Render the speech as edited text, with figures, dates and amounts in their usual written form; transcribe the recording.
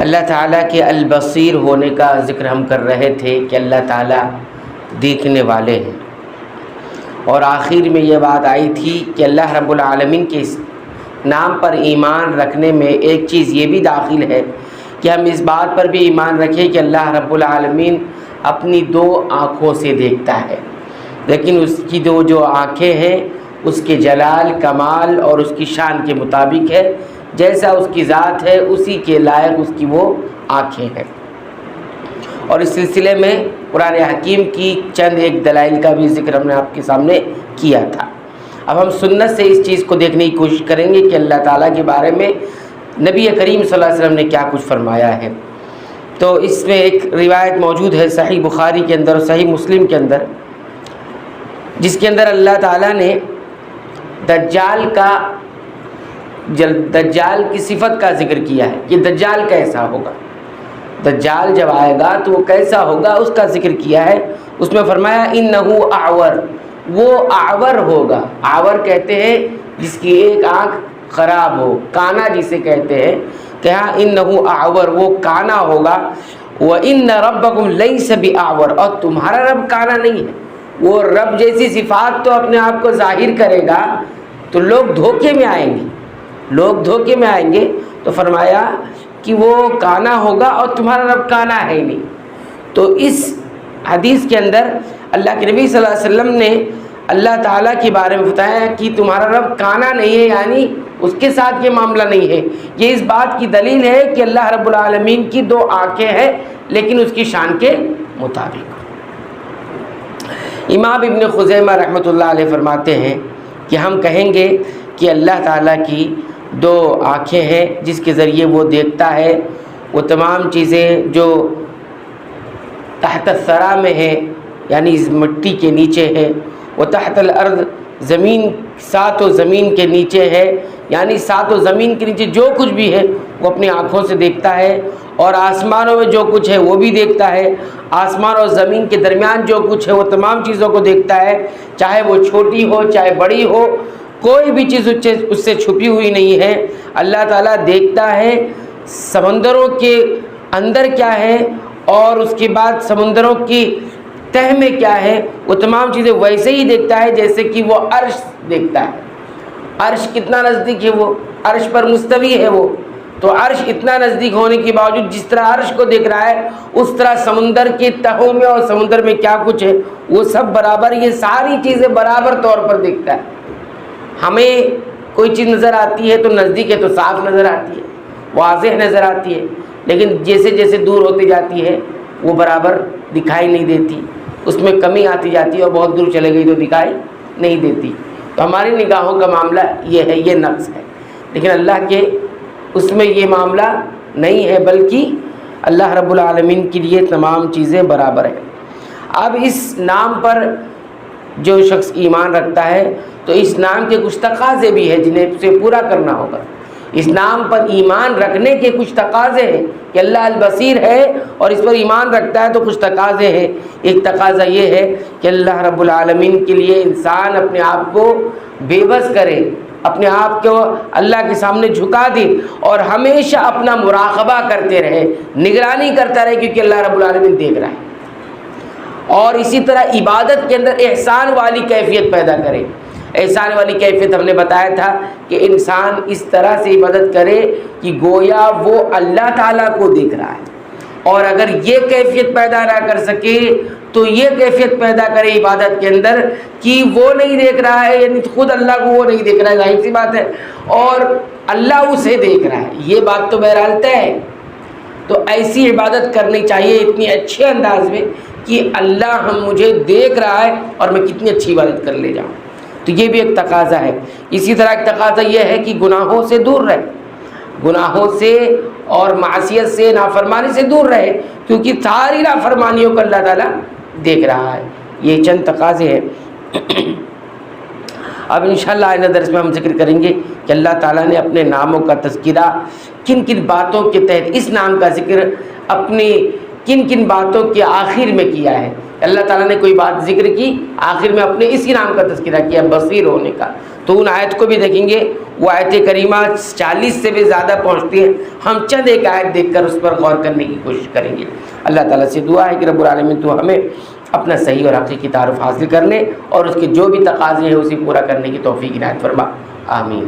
اللہ تعالیٰ کے البصیر ہونے کا ذکر ہم کر رہے تھے کہ اللہ تعالیٰ دیکھنے والے ہیں، اور آخر میں یہ بات آئی تھی کہ اللہ رب العالمین کے اس نام پر ایمان رکھنے میں ایک چیز یہ بھی داخل ہے کہ ہم اس بات پر بھی ایمان رکھیں کہ اللہ رب العالمین اپنی دو آنکھوں سے دیکھتا ہے، لیکن اس کی جو آنکھیں ہیں اس کے جلال کمال اور اس کی شان کے مطابق ہے، جیسا اس کی ذات ہے اسی کے لائق اس کی وہ آنکھیں ہیں۔ اور اس سلسلے میں قرآن حکیم کی چند ایک دلائل کا بھی ذکر ہم نے آپ کے سامنے کیا تھا۔ اب ہم سنت سے اس چیز کو دیکھنے کی کوشش کریں گے کہ اللہ تعالیٰ کے بارے میں نبی کریم صلی اللہ علیہ وسلم نے کیا کچھ فرمایا ہے۔ تو اس میں ایک روایت موجود ہے صحیح بخاری کے اندر اور صحیح مسلم کے اندر، جس کے اندر اللہ تعالیٰ نے دجال کی صفت کا ذکر کیا ہے کہ دجال کیسا ہوگا، دجال جب آئے گا تو وہ کیسا ہوگا اس کا ذکر کیا ہے۔ اس میں فرمایا انہو اعور، وہ اعور ہوگا۔ اعور کہتے ہیں جس کی ایک آنکھ خراب ہو، کانا جسے کہتے ہیں، کہ ہاں انہو اعور، وہ کانا ہوگا۔ وَإِنَّ رَبَّكُمْ لَيْسَ بِأَعْوَرٍ، اور تمہارا رب کانا نہیں ہے۔ وہ رب جیسی صفات تو اپنے آپ کو ظاہر کرے گا تو لوگ دھوکے میں آئیں گے، لوگ دھوکے میں آئیں گے۔ تو فرمایا کہ وہ کانا ہوگا اور تمہارا رب کانا ہے ہی نہیں۔ تو اس حدیث کے اندر اللہ کے نبی صلی اللہ علیہ وسلم نے اللہ تعالیٰ کے بارے میں بتایا کہ تمہارا رب کانا نہیں ہے، یعنی اس کے ساتھ یہ معاملہ نہیں ہے۔ یہ اس بات کی دلیل ہے کہ اللہ رب العالمین کی دو آنکھیں ہیں، لیکن اس کی شان کے مطابق۔ امام ابن خزیمہ رحمۃ اللہ علیہ فرماتے ہیں کہ ہم کہیں گے کہ اللہ تعالیٰ کی دو آنکھیں ہیں جس کے ذریعے وہ دیکھتا ہے وہ تمام چیزیں جو تحت الثری میں ہیں، یعنی اس مٹی کے نیچے ہے، وہ تحت الارض، زمین ساتوں زمین کے نیچے ہے، یعنی ساتوں زمین کے نیچے جو کچھ بھی ہے وہ اپنی آنکھوں سے دیکھتا ہے، اور آسمانوں میں جو کچھ ہے وہ بھی دیکھتا ہے، آسمان اور زمین کے درمیان جو کچھ ہے وہ تمام چیزوں کو دیکھتا ہے، چاہے وہ چھوٹی ہو چاہے بڑی ہو، کوئی بھی چیز اس سے چھپی ہوئی نہیں ہے۔ اللہ تعالیٰ دیکھتا ہے سمندروں کے اندر کیا ہے اور اس کے بعد سمندروں کی تہ میں کیا ہے، وہ تمام چیزیں ویسے ہی دیکھتا ہے جیسے کہ وہ عرش دیکھتا ہے۔ عرش کتنا نزدیک ہے، وہ عرش پر مستوی ہے وہ، تو عرش اتنا نزدیک ہونے کے باوجود جس طرح عرش کو دیکھ رہا ہے اس طرح سمندر کی تہوں میں اور سمندر میں کیا کچھ ہے وہ سب برابر، یہ ساری چیزیں برابر طور پر دیکھتا ہے۔ ہمیں کوئی چیز نظر آتی ہے تو نزدیک ہے تو صاف نظر آتی ہے، واضح نظر آتی ہے، لیکن جیسے جیسے دور ہوتی جاتی ہے وہ برابر دکھائی نہیں دیتی، اس میں کمی آتی جاتی ہے اور بہت دور چلے گئی تو دکھائی نہیں دیتی۔ تو ہماری نگاہوں کا معاملہ یہ ہے، یہ نقص ہے، لیکن اللہ کے اس میں یہ معاملہ نہیں ہے، بلکہ اللہ رب العالمین کے لیے تمام چیزیں برابر ہیں۔ اب اس نام پر جو شخص ایمان رکھتا ہے تو اس نام کے کچھ تقاضے بھی ہیں جنہیں اسے پورا کرنا ہوگا۔ اس نام پر ایمان رکھنے کے کچھ تقاضے ہیں کہ اللہ البصیر ہے اور اس پر ایمان رکھتا ہے تو کچھ تقاضے ہیں۔ ایک تقاضا یہ ہے کہ اللہ رب العالمین کے لیے انسان اپنے آپ کو بے بس کرے، اپنے آپ کو اللہ کے سامنے جھکا دے اور ہمیشہ اپنا مراقبہ کرتے رہے، نگرانی کرتا رہے، کیونکہ اللہ رب العالمین دیکھ رہا ہے۔ اور اسی طرح عبادت کے اندر احسان والی کیفیت پیدا کرے۔ احسان والی کیفیت ہم نے بتایا تھا کہ انسان اس طرح سے عبادت کرے کہ گویا وہ اللہ تعالیٰ کو دیکھ رہا ہے، اور اگر یہ کیفیت پیدا نہ کر سکے تو یہ کیفیت پیدا کرے عبادت کے اندر کہ وہ نہیں دیکھ رہا ہے، یعنی خود اللہ کو وہ نہیں دیکھ رہا ہے، ظاہر سی بات ہے، اور اللہ اسے دیکھ رہا ہے، یہ بات تو بہرحال طے ہے۔ تو ایسی عبادت کرنی چاہیے اتنی اچھے انداز میں کہ اللہ مجھے دیکھ رہا ہے اور میں کتنی اچھی عبادت کر لے جاؤں۔ تو یہ بھی ایک تقاضا ہے۔ اسی طرح ایک تقاضا یہ ہے کہ گناہوں سے دور رہے، گناہوں سے اور معصیت سے، نافرمانی سے دور رہے، کیونکہ ساری نافرمانیوں کو اللہ تعالیٰ دیکھ رہا ہے۔ یہ چند تقاضے ہیں۔ اب انشاءاللہ آئندہ درس میں ہم ذکر کریں گے کہ اللہ تعالیٰ نے اپنے ناموں کا تذکرہ کن کن باتوں کے تحت، اس نام کا ذکر اپنی کن کن باتوں کے آخر میں کیا ہے۔ اللہ تعالیٰ نے کوئی بات ذکر کی، آخر میں اپنے اسی نام کا تذکرہ کیا، بصیر ہونے کا۔ تو ان آیت کو بھی دیکھیں گے، وہ آیت کریمہ 40 سے بھی زیادہ پہنچتی ہے. ہم چند ایک آیت دیکھ کر اس پر غور کرنے کی کوشش کریں گے. اللہ تعالیٰ سے دعا ہے کہ رب العالمین تو ہمیں اپنا صحیح اور حقیقی تعارف حاصل کر لے اور اس کے جو بھی تقاضے ہیں اسے پورا کرنے کی توفیق عنایت فرما. آمین.